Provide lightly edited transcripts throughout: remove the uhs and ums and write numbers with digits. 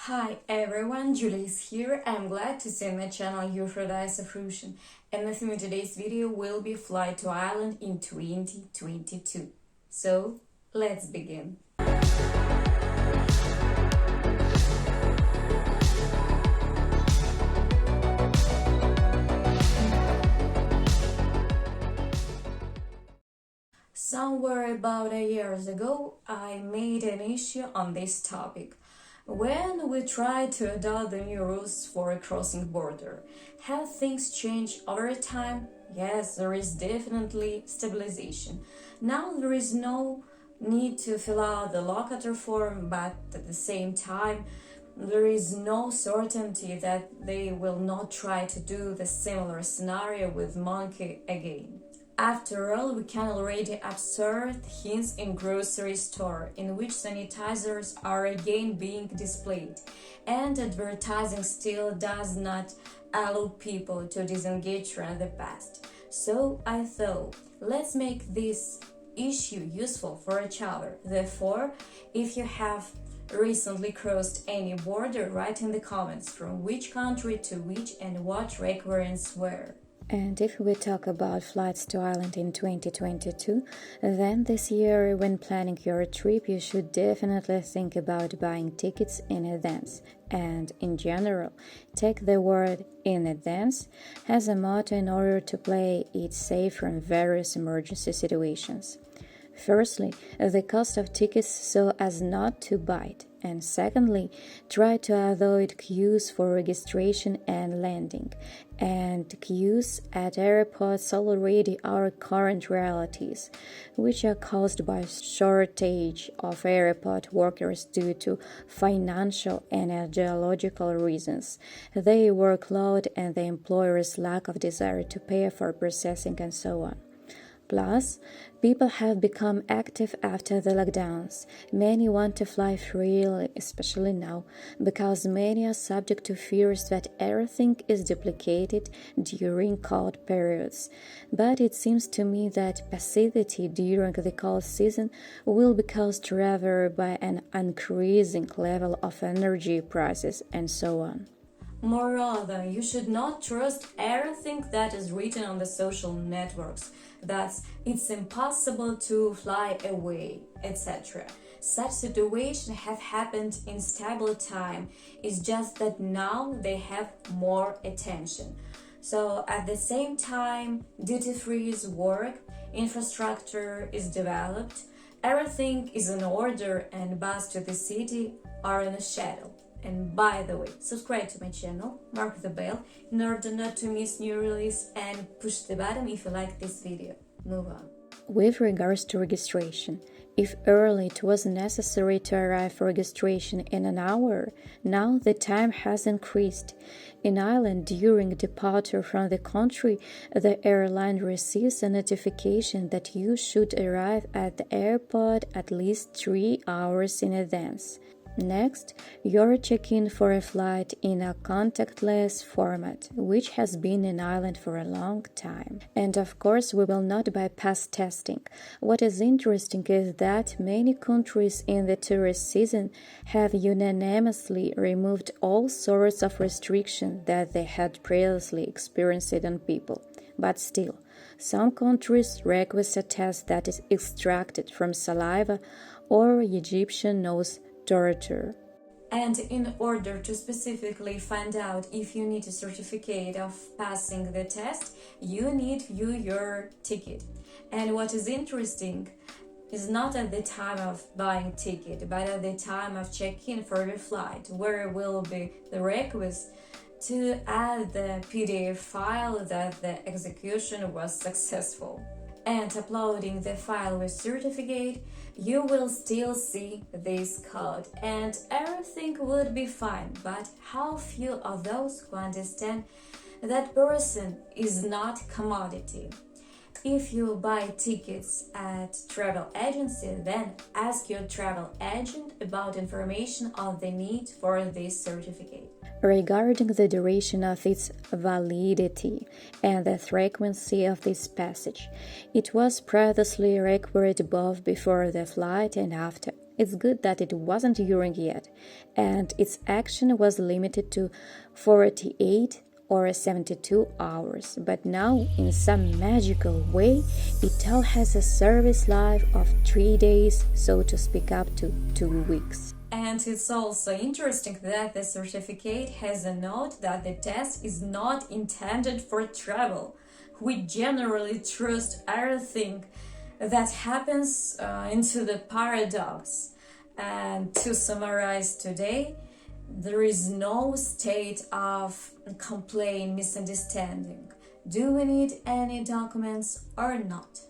Hi everyone, Julie is here. I'm glad to see my channel Euphrodise of Russian, and with me today's video will be Flight to Ireland in 2022. So, let's begin. Somewhere about a year ago, I made an issue on this topic. When we try to adopt the new rules for crossing border, have things changed over time? Yes, there is definitely stabilization. Now there is no need to fill out the locator form, but at the same time, there is no certainty that they will not try to do the similar scenario with monkey again. After all, we can already observe hints in grocery store in which sanitizers are again being displayed, and advertising still does not allow people to disengage from the past. So I thought, let's make this issue useful for each other. Therefore, if you have recently crossed any border, write in the comments from which country to which and what requirements were. And if we talk about flights to Ireland in 2022, then this year, when planning your trip, you should definitely think about buying tickets in advance. And in general, take the word in advance as a motto in order to play it safe from various emergency situations. Firstly, the cost of tickets so as not to bite, and secondly, try to avoid queues for registration and landing, and queues at airports already are current realities, which are caused by shortage of airport workers due to financial and ideological reasons, their workload and the employer's lack of desire to pay for processing and so on. Plus, people have become active after the lockdowns. Many want to fly freely, especially now, because many are subject to fears that everything is duplicated during cold periods. But it seems to me that passivity during the cold season will be caused rather by an increasing level of energy prices and so on. Moreover, you should not trust everything that is written on the social networks, that it's impossible to fly away, etc. Such situations have happened in stable time, it's just that now they have more attention. So at the same time, duty-free's work, infrastructure is developed, everything is in order, and bus to the city are in a shadow. And by the way, subscribe to my channel, mark the bell in order not to miss new release, and push the button if you like this video. Move on. With regards to registration, if early it was necessary to arrive for registration in an hour, now the time has increased. In Ireland, during departure from the country, the airline receives a notification that you should arrive at the airport at least 3 hours in advance. Next, you're checking for a flight in a contactless format, which has been in Ireland for a long time. And of course, we will not bypass testing. What is interesting is that many countries in the tourist season have unanimously removed all sorts of restrictions that they had previously experienced on people. But still, some countries request a test that is extracted from saliva or Egyptian nose torture. And in order to specifically find out if you need a certificate of passing the test, you need view your ticket. And what is interesting is not at the time of buying ticket, but at the time of check-in for the flight, where will be the request to add the PDF file that the execution was successful. And uploading the file with certificate, you will still see this code and everything would be fine. But how few of those who understand that person is not commodity? If you buy tickets at travel agency, then ask your travel agent about information on the need for this certificate. Regarding the duration of its validity and the frequency of this passage, it was previously required both before the flight and after. It's good that it wasn't urine yet, and its action was limited to 48 or 72 hours. But now, in some magical way, it all has a service life of 3 days, so to speak, up to 2 weeks. And it's also interesting that the certificate has a note that the test is not intended for travel. We generally trust everything that happens into the paradox. And to summarize today, there is no state of complete misunderstanding. Do we need any documents or not?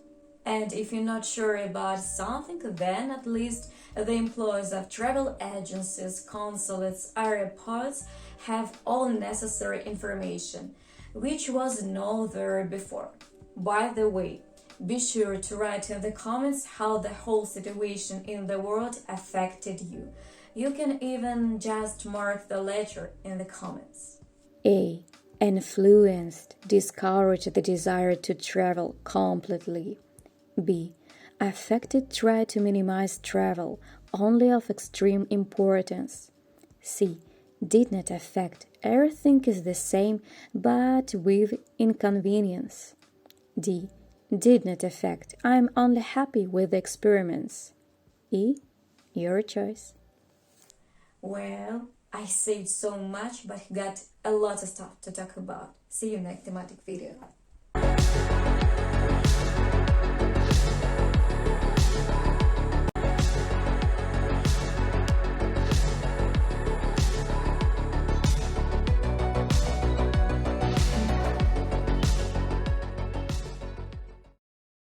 And if you're not sure about something, then at least the employees of travel agencies, consulates, airports have all necessary information, which was not there before. By the way, be sure to write in the comments how the whole situation in the world affected you. You can even just mark the letter in the comments. A. Influenced, discouraged the desire to travel completely. B. Affected, tried to minimize travel, only of extreme importance. C. Did not affect, everything is the same, but with inconvenience. D. Did not affect, I'm only happy with the experiments. E. Your choice. Well, I said so much, but got a lot of stuff to talk about. See you next thematic video.